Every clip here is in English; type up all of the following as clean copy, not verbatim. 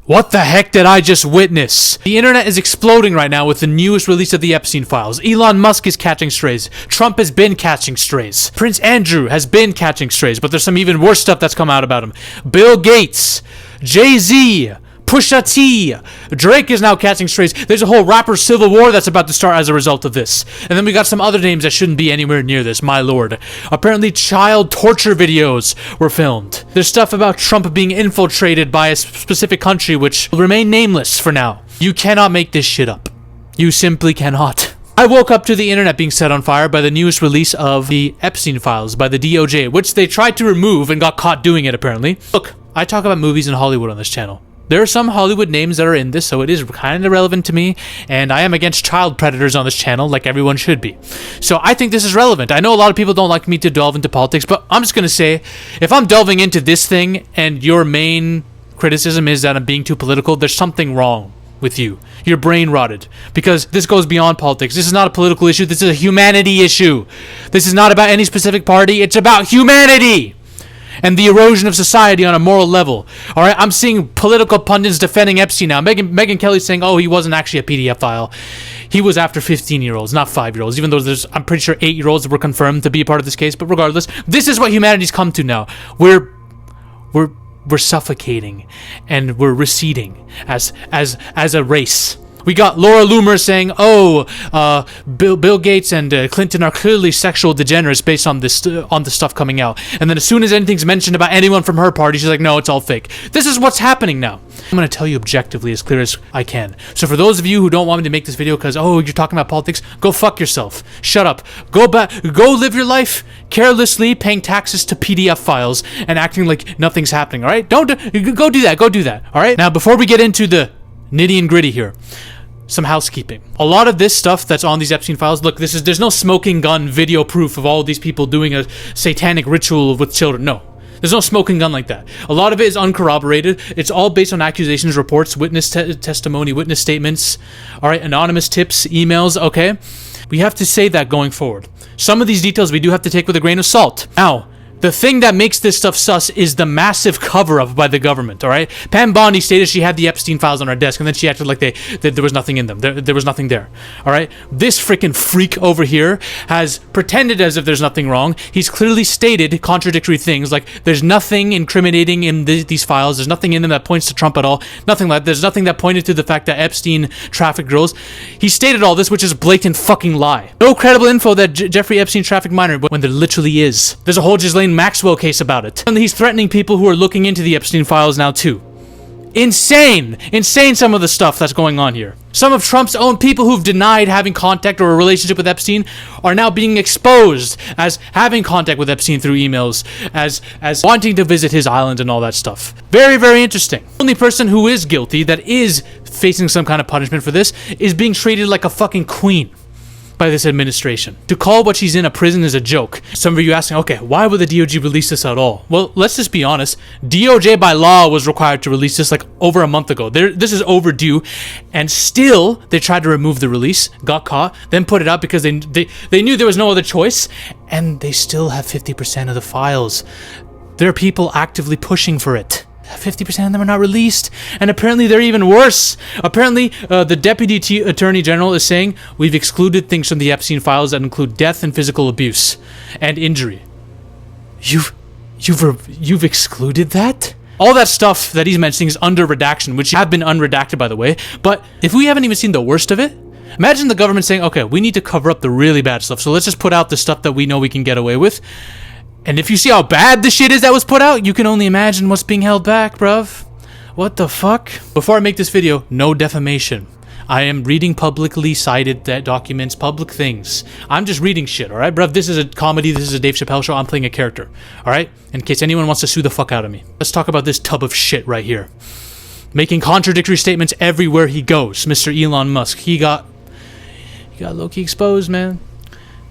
What the heck did I just witness? The internet is exploding right now with the newest release of the Epstein files. Elon Musk is catching strays. Trump has been catching strays. Prince Andrew has been catching strays, but there's some even worse stuff that's come out about him. Bill Gates, Jay-Z, Pusha T, Drake is now catching strays. There's a whole rapper civil war that's about to start as a result of this. And then we got some other names that shouldn't be anywhere near this, my lord. Apparently child torture videos were filmed. There's stuff about Trump being infiltrated by a specific country which will remain nameless for now. You cannot make this shit up. You simply cannot. I woke up to the internet being set on fire by the newest release of the Epstein files by the DOJ, which they tried to remove and got caught doing it apparently. Look, I talk about movies in Hollywood on this channel. There are some Hollywood names that are in this, so it is kind of relevant to me, and I am against child predators on this channel, like everyone should be. So I think this is relevant. I know a lot of people don't like me to delve into politics, but I'm just going to say, if I'm delving into this thing, and your main criticism is that I'm being too political, there's something wrong with you. You're brain rotted, because this goes beyond politics. This is not a political issue, this is a humanity issue. This is not about any specific party, it's about humanity! And the erosion of society on a moral level. All right, I'm seeing political pundits defending Epstein now. Megyn Kelly's saying, oh, he wasn't actually a PDF file. He was after 15-year-olds, not 5-year-olds, even though there's, I'm pretty sure 8-year-olds that were confirmed to be a part of this case. But regardless, this is what humanity's come to now. We're suffocating and we're receding as a race. We got Laura Loomer saying, oh, Bill Gates and Clinton are clearly sexual degenerates based on this on the stuff coming out. And then as soon as anything's mentioned about anyone from her party, she's like, no, it's all fake. This is what's happening now. I'm going to tell you objectively as clear as I can. So for those of you who don't want me to make this video because, oh, you're talking about politics, go fuck yourself. Shut up. Go live your life carelessly, paying taxes to PDF files and acting like nothing's happening, all right? Go do that, all right? Now, before we get into the nitty and gritty here, some housekeeping. A lot of this stuff that's on these Epstein files, look, there's no smoking gun video proof of all of these people doing a satanic ritual with children. No. There's no smoking gun like that. A lot of it is uncorroborated. It's all based on accusations, reports, witness testimony, witness statements, all right, anonymous tips, emails, okay? We have to say that going forward. Some of these details we do have to take with a grain of salt. Now, the thing that makes this stuff sus is the massive cover-up by the government, all right? Pam Bondi stated she had the Epstein files on her desk, and then she acted like that there was nothing in them. There was nothing there, all right? This freaking freak over here has pretended as if there's nothing wrong. He's clearly stated contradictory things, like there's nothing incriminating in these files. There's nothing in them that points to Trump at all. Nothing like that. There's nothing that pointed to the fact that Epstein trafficked girls. He stated all this, which is a blatant fucking lie. No credible info that Jeffrey Epstein trafficked minor, when there literally is. There's a whole Ghislaine Maxwell case about it. And he's threatening people who are looking into the Epstein files now too. Insane some of the stuff that's going on here. Some of Trump's own people who've denied having contact or a relationship with Epstein are now being exposed as having contact with Epstein through emails, as wanting to visit his island and all that stuff. Very, very interesting. The only person who is guilty, that is facing some kind of punishment for this, is being treated like a fucking queen by this administration. To call what she's in a prison is a joke. Some of you asking, okay, why would the DOJ release this at all? Well, let's just be honest. DOJ by law was required to release this like over a month ago. This is overdue, and still they tried to remove the release, got caught, then put it out because they knew there was no other choice, and they still have 50% of the files. There are people actively pushing for it. 50% of them are not released, and apparently they're even worse. Apparently, the Deputy Attorney General is saying, we've excluded things from the Epstein files that include death and physical abuse and injury. You've excluded that? All that stuff that he's mentioning is under redaction, which have been unredacted, by the way. But if we haven't even seen the worst of it, imagine the government saying, okay, we need to cover up the really bad stuff, so let's just put out the stuff that we know we can get away with. And if you see how bad the shit is that was put out, you can only imagine what's being held back, bruv. What the fuck? Before I make this video, no defamation. I am reading publicly cited documents, public things. I'm just reading shit, alright, bruv? This is a comedy, this is a Dave Chappelle show, I'm playing a character, alright? In case anyone wants to sue the fuck out of me. Let's talk about this tub of shit right here. Making contradictory statements everywhere he goes, Mr. Elon Musk. He got low-key exposed, man.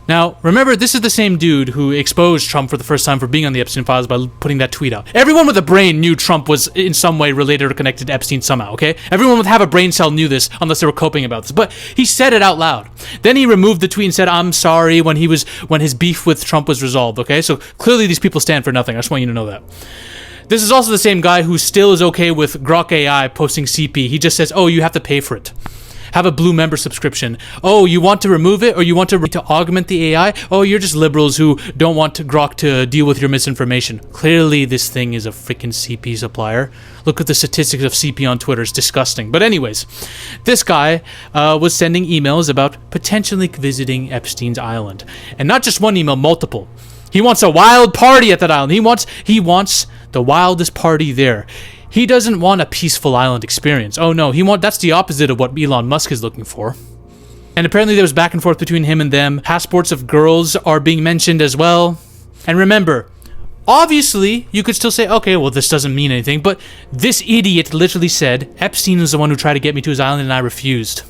Now, remember, this is the same dude who exposed Trump for the first time for being on the Epstein files by putting that tweet out. Everyone with a brain knew Trump was in some way related or connected to Epstein somehow, okay? Everyone with a brain cell knew this, unless they were coping about this. But he said it out loud. Then he removed the tweet and said, I'm sorry, when his beef with Trump was resolved, okay? So clearly these people stand for nothing. I just want you to know that. This is also the same guy who still is okay with Grok AI posting CP. He just says, oh, you have to pay for it. Have a blue member subscription. Oh, you want to remove it, or you want to augment the AI? Oh, you're just liberals who don't want Grok to deal with your misinformation. Clearly, this thing is a freaking CP supplier. Look at the statistics of CP on Twitter. It's disgusting. But anyways, this guy was sending emails about potentially visiting Epstein's island. And not just one email, multiple. He wants a wild party at that island. He wants the wildest party there. He doesn't want a peaceful island experience. Oh no, that's the opposite of what Elon Musk is looking for. And apparently there was back and forth between him and them. Passports of girls are being mentioned as well. And remember, obviously, you could still say, okay, well, this doesn't mean anything, but this idiot literally said, Epstein is the one who tried to get me to his island and I refused.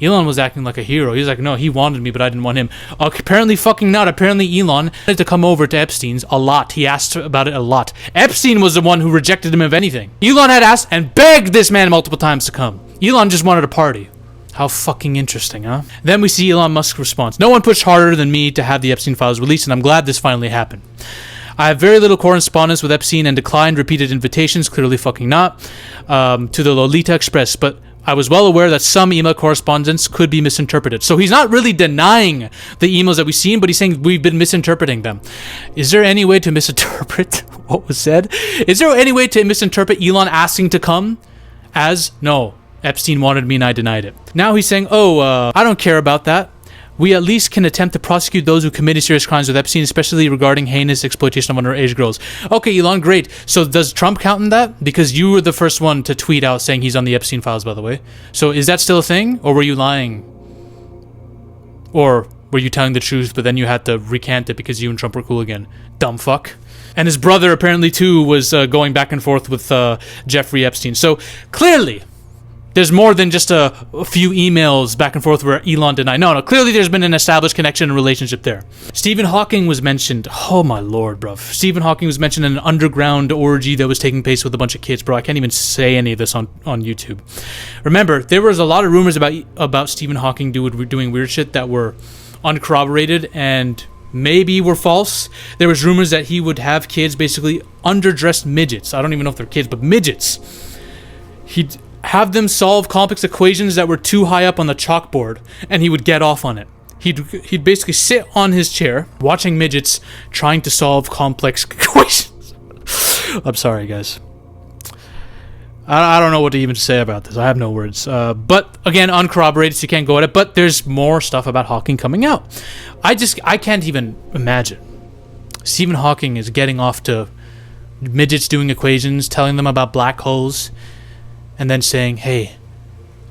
Elon was acting like a hero. He was like, no, he wanted me, but I didn't want him. Apparently fucking not. Apparently Elon wanted to come over to Epstein's a lot. He asked about it a lot. Epstein was the one who rejected him of anything. Elon had asked and begged this man multiple times to come. Elon just wanted a party. How fucking interesting, huh? Then we see Elon Musk's response. No one pushed harder than me to have the Epstein files released, and I'm glad this finally happened. I have very little correspondence with Epstein and declined repeated invitations, clearly fucking not, to the Lolita Express, but I was well aware that some email correspondence could be misinterpreted. So he's not really denying the emails that we've seen, but he's saying we've been misinterpreting them. Is there any way to misinterpret what was said? Is there any way to misinterpret Elon asking to come as, no, Epstein wanted me and I denied it? Now he's saying, I don't care about that. We at least can attempt to prosecute those who committed serious crimes with Epstein, especially regarding heinous exploitation of underage girls. Okay, Elon, great. So does Trump count in that? Because you were the first one to tweet out saying he's on the Epstein files, by the way. So is that still a thing? Or were you lying? Or were you telling the truth, but then you had to recant it because you and Trump were cool again? Dumb fuck. And his brother apparently, too, was going back and forth with Jeffrey Epstein. So clearly, there's more than just a few emails back and forth where Elon denied. No, clearly there's been an established connection and relationship there. Stephen Hawking was mentioned. Oh my lord, bro. Stephen Hawking was mentioned in an underground orgy that was taking place with a bunch of kids, bro. I can't even say any of this on YouTube. Remember, there was a lot of rumors about Stephen Hawking doing weird shit that were uncorroborated and maybe were false. There was rumors that he would have kids, basically underdressed midgets. I don't even know if they're kids, but midgets. He'd have them solve complex equations that were too high up on the chalkboard, and he would get off on it. He'd basically sit on his chair, watching midgets trying to solve complex equations. I'm sorry, guys. I don't know what to even say about this. I have no words. But, again, uncorroborated, so you can't go at it. But there's more stuff about Hawking coming out. I can't even imagine. Stephen Hawking is getting off to midgets doing equations, telling them about black holes, and then saying, hey,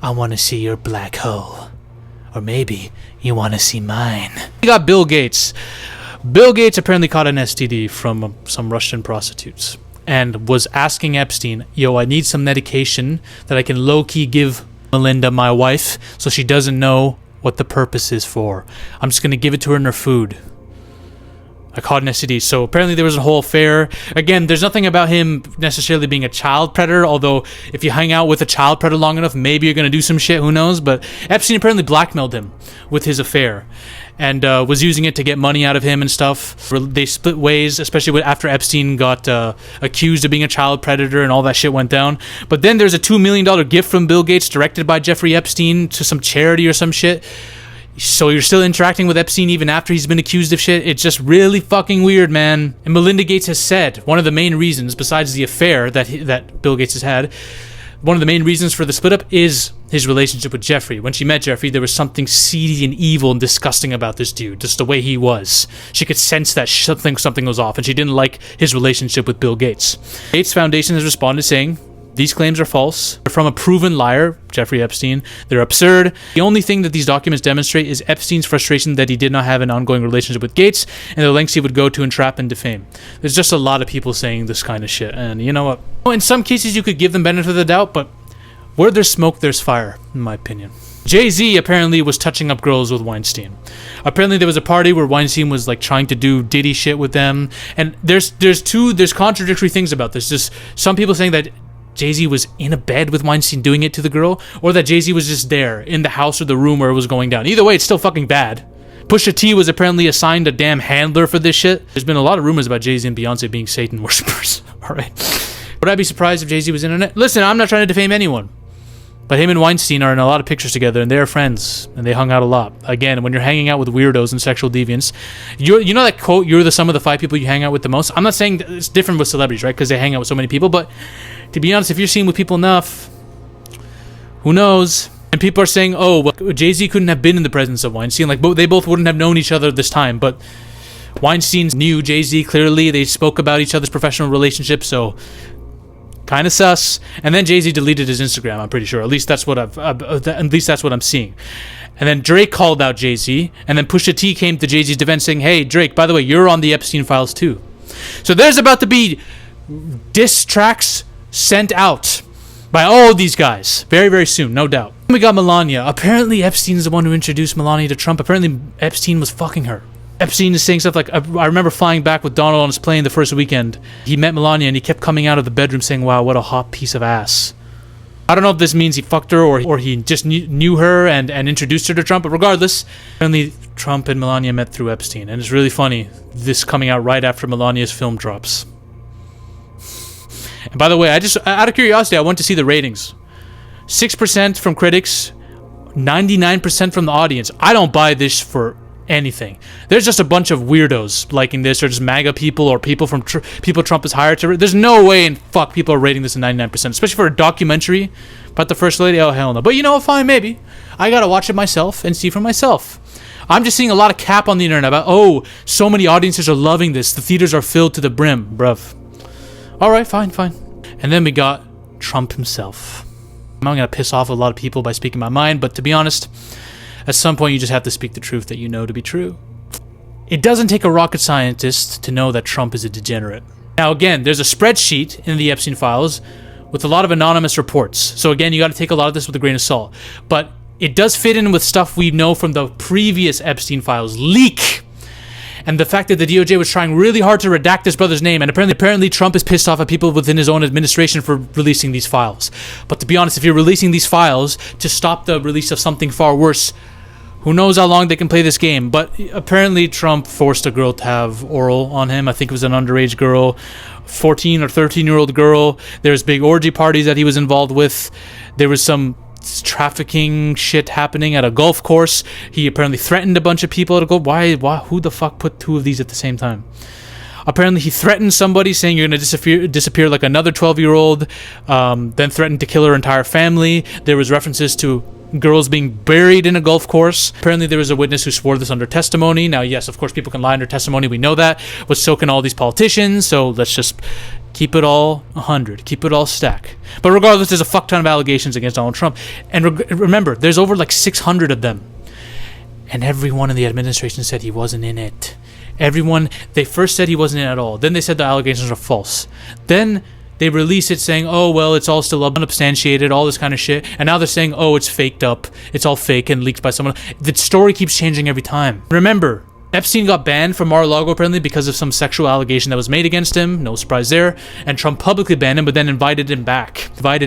I want to see your black hole. Or maybe you want to see mine. We got Bill Gates. Bill Gates apparently caught an STD from some Russian prostitutes and was asking Epstein, yo, I need some medication that I can low-key give Melinda, my wife, so she doesn't know what the purpose is for. I'm just going to give it to her in her food. I caught an STD. So apparently there was a whole affair. Again, there's nothing about him necessarily being a child predator, although if you hang out with a child predator long enough, maybe you're going to do some shit, who knows? But Epstein apparently blackmailed him with his affair and was using it to get money out of him and stuff. They split ways, especially after Epstein got accused of being a child predator and all that shit went down. But then there's a $2 million gift from Bill Gates directed by Jeffrey Epstein to some charity or some shit. So you're still interacting with Epstein even after he's been accused of shit? It's just really fucking weird, man. And Melinda Gates has said one of the main reasons, besides the affair that Bill Gates has had, one of the main reasons for the split up is his relationship with Jeffrey. When she met Jeffrey, there was something seedy and evil and disgusting about this dude, just the way he was. She could sense that something was off, and she didn't like his relationship with Bill Gates. Gates Foundation has responded saying, these claims are false. They're from a proven liar, Jeffrey Epstein. They're absurd. The only thing that these documents demonstrate is Epstein's frustration that he did not have an ongoing relationship with Gates and the lengths he would go to entrap and defame. There's just a lot of people saying this kind of shit. And you know what? In some cases, you could give them benefit of the doubt, but where there's smoke, there's fire, in my opinion. Jay-Z apparently was touching up girls with Weinstein. Apparently there was a party where Weinstein was like trying to do Diddy shit with them. And there's contradictory things about this. Just some people saying that Jay-Z was in a bed with Weinstein doing it to the girl, or that Jay-Z was just there in the house or the room where it was going down. Either way, it's still fucking bad. Pusha T was apparently assigned a damn handler for this shit. There's been a lot of rumors about Jay-Z and Beyonce being Satan worshippers. All right. Would I be surprised if Jay-Z was in on it? Listen, I'm not trying to defame anyone. But him and Weinstein are in a lot of pictures together, and they're friends, and they hung out a lot. Again, when you're hanging out with weirdos and sexual deviants, you know that quote, you're the sum of the 5 people you hang out with the most? I'm not saying it's different with celebrities, right? Because they hang out with so many people, but to be honest, if you're seen with people enough, who knows? And people are saying, oh, well, Jay-Z couldn't have been in the presence of Weinstein. Like, they both wouldn't have known each other this time, but Weinstein knew Jay-Z clearly. They spoke about each other's professional relationship, so kind of sus. And then Jay-Z deleted his Instagram, I'm pretty sure. At least that's what I'm seeing. And then Drake called out Jay-Z, and then Pusha T came to Jay-Z's defense saying, hey, Drake, by the way, you're on the Epstein files too. So there's about to be diss tracks sent out by all these guys very, very soon, no doubt. We got Melania. Apparently Epstein's the one who introduced Melania to Trump. Apparently Epstein was fucking her. Epstein is saying stuff like, I remember flying back with Donald on his plane the first weekend. He met Melania and he kept coming out of the bedroom saying, wow, what a hot piece of ass. I don't know if this means he fucked her or he just knew her and introduced her to Trump, but regardless, apparently Trump and Melania met through Epstein. And it's really funny, this coming out right after Melania's film drops. And by the way, out of curiosity, I went to see the ratings. 6% from critics, 99% from the audience. I don't buy this for anything. There's just a bunch of weirdos liking this, or just MAGA people, or people from people Trump has hired to. There's no way in fuck people are rating this at 99%, especially for a documentary about the First Lady. Oh hell no! But you know, fine, maybe I gotta watch it myself and see for myself. I'm just seeing a lot of cap on the internet about, oh, so many audiences are loving this. The theaters are filled to the brim, bruv. All right, fine. And then we got Trump himself. I'm not gonna piss off a lot of people by speaking my mind, but to be honest, at some point you just have to speak the truth that you know to be true. It doesn't take a rocket scientist to know that Trump is a degenerate. Now again, there's a spreadsheet in the Epstein files with a lot of anonymous reports. So again, you got to take a lot of this with a grain of salt. But it does fit in with stuff we know from the previous Epstein files leak. And the fact that the DOJ was trying really hard to redact his brother's name, and apparently Trump is pissed off at people within his own administration for releasing these files. But to be honest, if you're releasing these files to stop the release of something far worse, who knows how long they can play this game. But apparently Trump forced a girl to have oral on him. I think it was an underage girl, 14 or 13-year-old girl. There's big orgy parties that he was involved with. There was some trafficking shit happening at a golf course. He apparently threatened a bunch of people to go. Why? Who the fuck put 2 of these at the same time? Apparently he threatened somebody saying you're going to disappear like another 12-year-old, then threatened to kill her entire family. There was references to girls being buried in a golf course. Apparently there was a witness who swore this under testimony. Now, yes, of course, people can lie under testimony. We know that. But so can all these politicians. So let's just keep it all 100. Keep it all stack. But regardless, there's a fuck ton of allegations against Donald Trump. And remember, there's over like 600 of them. And everyone in the administration said he wasn't in it. Everyone, they first said he wasn't in it at all. Then they said the allegations are false. Then they release it saying, oh, well, it's all still unsubstantiated, all this kind of shit. And now they're saying, oh, it's faked up. It's all fake and leaked by someone. The story keeps changing every time. Remember, Epstein got banned from Mar-a-Lago apparently because of some sexual allegation that was made against him. No surprise there. And Trump publicly banned him, but then invited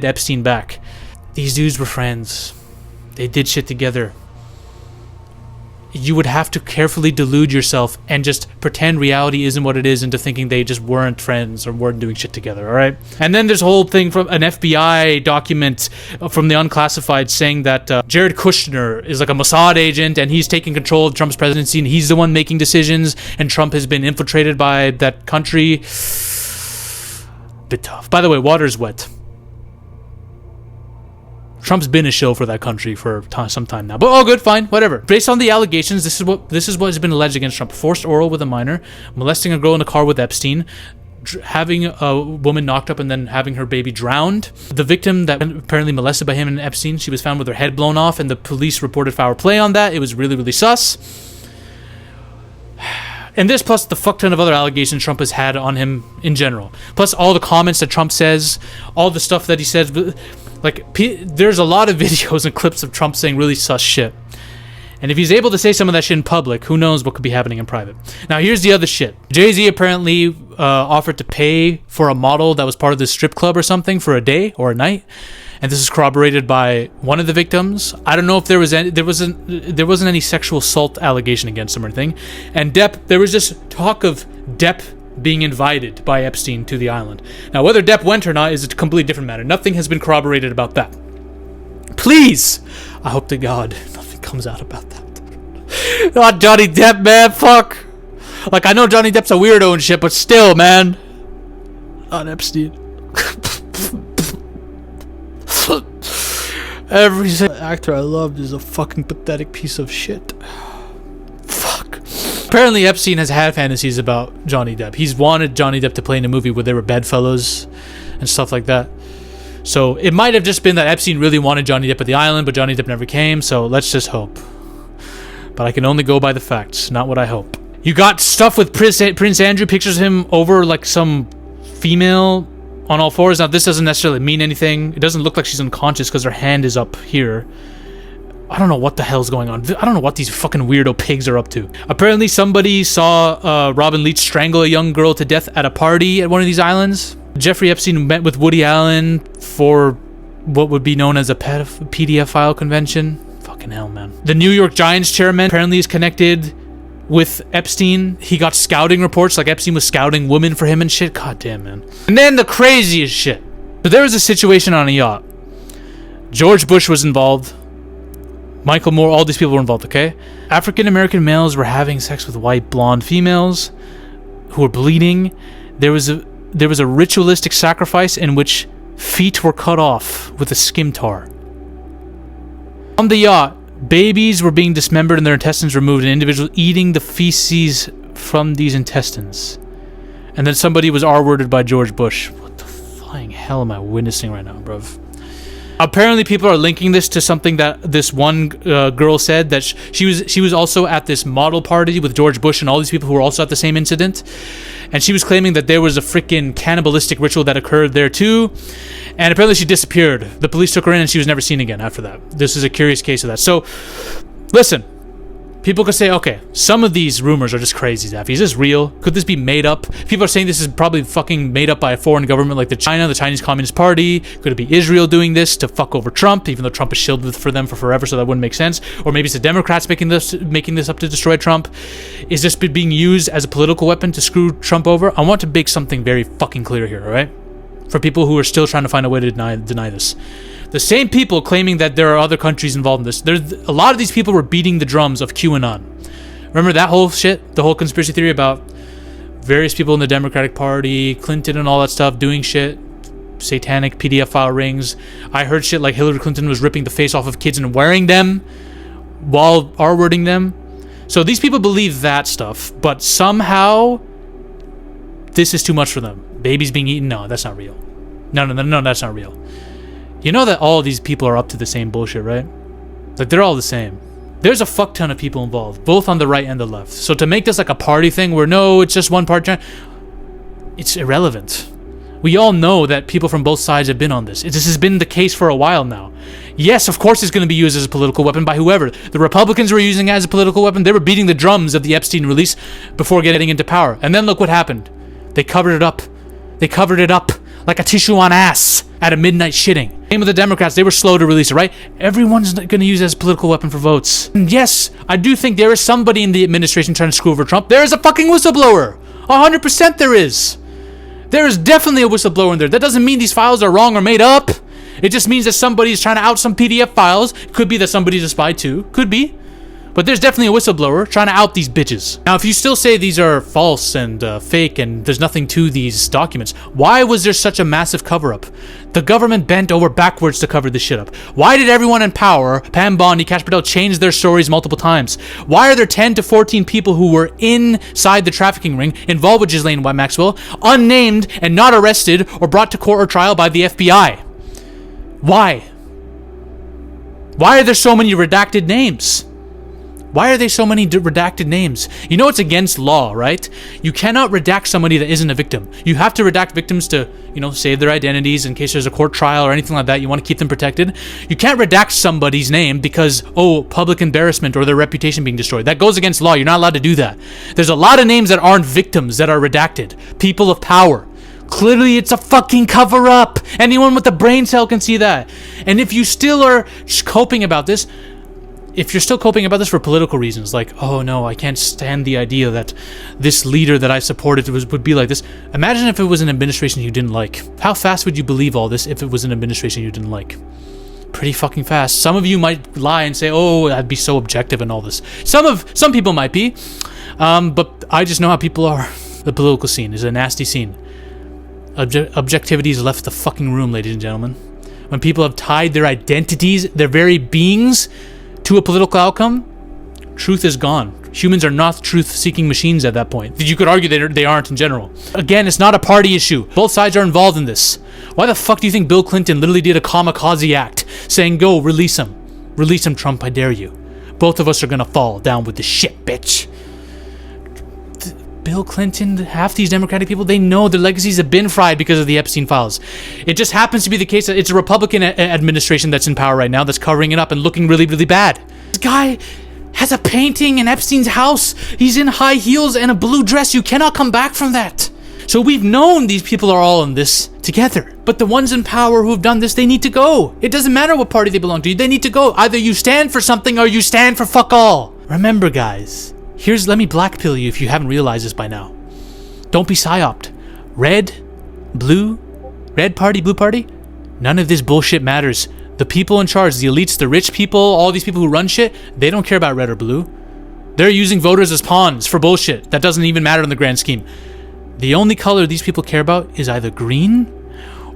Epstein back. These dudes were friends. They did shit together. You would have to carefully delude yourself and just pretend reality isn't what it is into thinking they just weren't friends or weren't doing shit together, all right? And then there's a whole thing from an FBI document from the unclassified saying that Jared Kushner is like a Mossad agent and he's taking control of Trump's presidency and he's the one making decisions and Trump has been infiltrated by that country. Bit tough. By the way, water's wet. Trump's been a shill for that country for some time now. But all good, fine, whatever. Based on the allegations, this is what has been alleged against Trump. Forced oral with a minor, molesting a girl in a car with Epstein, having a woman knocked up and then having her baby drowned. The victim that apparently molested by him and Epstein, she was found with her head blown off and the police reported foul play on that. It was really, really sus. And this plus the fuck ton of other allegations Trump has had on him in general. Plus all the comments that Trump says, all the stuff that he says. Like, there's a lot of videos and clips of Trump saying really sus shit. And if he's able to say some of that shit in public, who knows what could be happening in private. Now, here's the other shit. Jay-Z apparently offered to pay for a model that was part of this strip club or something for a day or a night. and this is corroborated by one of the victims. I don't know if there wasn't any sexual assault allegation against him or anything. And Depp, there was just talk of Depp being invited by Epstein to the island. Now, whether Depp went or not is a completely different matter. Nothing has been corroborated about that. Please, I hope to God nothing comes out about that. Not Johnny Depp, man. Fuck. Like, I know Johnny Depp's a weirdo and shit, but still, man. Not Epstein. Every single actor I loved is a fucking pathetic piece of shit. Fuck. Apparently Epstein has had fantasies about Johnny Depp. He's wanted Johnny Depp to play in a movie where they were bedfellows and stuff like that. So it might have just been that Epstein really wanted Johnny Depp at the island, but Johnny Depp never came, so let's just hope. But I can only go by the facts, not what I hope. You got stuff with Prince Andrew, pictures of him over like some female on all fours. Now, this doesn't necessarily mean anything. It doesn't look like she's unconscious because her hand is up here. I don't know what the hell's going on. I don't know what these fucking weirdo pigs are up to. Apparently, somebody saw Robin Leach strangle a young girl to death at a party at one of these islands. Jeffrey Epstein met with Woody Allen for what would be known as a pedophile convention. Fucking hell, man. The New York Giants chairman apparently is connected with Epstein. He got scouting reports, like Epstein was scouting women for him and shit. God damn, man. And then the craziest shit. So there was a situation on a yacht. George Bush was involved. Michael Moore, all these people were involved, okay? African-American males were having sex with white blonde females who were bleeding. There was a ritualistic sacrifice in which feet were cut off with a scimitar. On the yacht, babies were being dismembered and their intestines removed, and individuals eating the feces from these intestines. And then somebody was R-worded by George Bush. What the flying hell am I witnessing right now, bruv? Apparently, people are linking this to something that this one girl said, that she was also at this model party with George Bush and all these people who were also at the same incident, and she was claiming that there was a freaking cannibalistic ritual that occurred there too, and apparently she disappeared. The police took her in and she was never seen again after that. This is a curious case of that. So, listen. People could say, okay, some of these rumors are just crazy, Zaffy. Is this real? Could this be made up? People are saying this is probably fucking made up by a foreign government like the Chinese Communist Party. Could it be Israel doing this to fuck over Trump, even though Trump is shielded for them for forever, so that wouldn't make sense? Or maybe it's the Democrats making this up to destroy Trump. Is this being used as a political weapon to screw Trump over? I want to make something very fucking clear here, all right? For people who are still trying to find a way to deny this. The same people claiming that there are other countries involved in this. A lot of these people were beating the drums of QAnon. Remember that whole shit? The whole conspiracy theory about various people in the Democratic Party, Clinton and all that stuff, doing shit. Satanic PDF rings. I heard shit like Hillary Clinton was ripping the face off of kids and wearing them while R-wording them. So these people believe that stuff, but somehow this is too much for them. Babies being eaten? No, that's not real. No, that's not real. You know that all of these people are up to the same bullshit, right? Like, they're all the same. There's a fuck ton of people involved, both on the right and the left. So to make this like a party thing where, no, it's just one party, it's irrelevant. We all know that people from both sides have been on this. This has been the case for a while now. Yes, of course it's going to be used as a political weapon by whoever. The Republicans were using it as a political weapon. They were beating the drums of the Epstein release before getting into power. And then look what happened. They covered it up. They covered it up like a tissue on ass at a midnight shitting. Same with the Democrats. They were slow to release it, right? Everyone's going to use it as a political weapon for votes. And yes, I do think there is somebody in the administration trying to screw over Trump. There is a fucking whistleblower. 100% there is. There is definitely a whistleblower in there. That doesn't mean these files are wrong or made up. It just means that somebody's trying to out some PDF files. Could be that somebody's a spy too. Could be. But there's definitely a whistleblower trying to out these bitches. Now, if you still say these are false and fake and there's nothing to these documents, why was there such a massive cover-up? The government bent over backwards to cover this shit up. Why did everyone in power, Pam Bondi, Kash Patel, change their stories multiple times? Why are there 10 to 14 people who were inside the trafficking ring involved with Ghislaine Maxwell, unnamed and not arrested or brought to court or trial by the FBI? Why? Why are there so many redacted names? Why are there so many redacted names? You know it's against law, right? You cannot redact somebody that isn't a victim. You have to redact victims to, save their identities in case there's a court trial or anything like that. You want to keep them protected. You can't redact somebody's name because, public embarrassment or their reputation being destroyed. That goes against law. You're not allowed to do that. There's a lot of names that aren't victims that are redacted. People of power Clearly, it's a fucking cover-up. Anyone with a brain cell can see that. And if you still are coping about this, if you're still coping about this for political reasons, like, oh no, I can't stand the idea that this leader that I supported would be like this. Imagine if it was an administration you didn't like. How fast would you believe all this if it was an administration you didn't like? Pretty fucking fast. Some of you might lie and say, oh, I'd be so objective and all this. Some people might be, but I just know how people are. The political scene is a nasty scene. Objectivity has left the fucking room, ladies and gentlemen. When people have tied their identities, their very beings, to a political outcome, truth is gone. Humans are not truth-seeking machines at that point. You could argue they aren't in general. Again, it's not a party issue. Both sides are involved in this. Why the fuck do you think Bill Clinton literally did a kamikaze act, saying, go, release him. Release him, Trump, I dare you. Both of us are gonna fall down with the shit, bitch. Bill Clinton, half these Democratic people, they know their legacies have been fried because of the Epstein files. It just happens to be the case that it's a Republican administration that's in power right now that's covering it up and looking really, really bad. This guy has a painting in Epstein's house. He's in high heels and a blue dress. You cannot come back from that. So we've known these people are all in this together. But the ones in power who have done this, they need to go. It doesn't matter what party they belong to. They need to go. Either you stand for something or you stand for fuck all. Remember, guys. Let me blackpill you if you haven't realized this by now. Don't be psyoped. Red, blue, red party, blue party, none of this bullshit matters. The people in charge, the elites, the rich people, all these people who run shit, they don't care about red or blue. They're using voters as pawns for bullshit. That doesn't even matter in the grand scheme. The only color these people care about is either green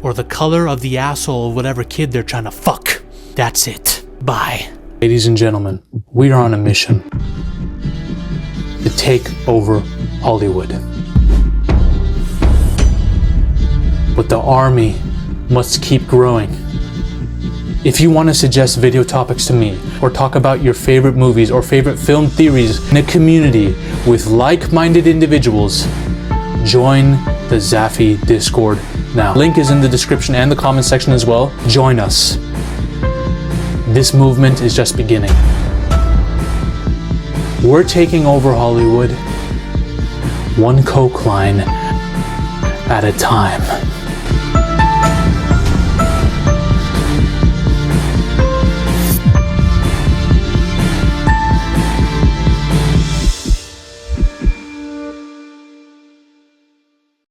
or the color of the asshole of whatever kid they're trying to fuck. That's it. Bye. Ladies and gentlemen, we are on a mission to take over Hollywood. But the army must keep growing. If you want to suggest video topics to me, or talk about your favorite movies or favorite film theories in a community with like-minded individuals, join the Zafy Discord now. Link is in the description and the comment section as well. Join us. This movement is just beginning. We're taking over Hollywood, one coke line at a time.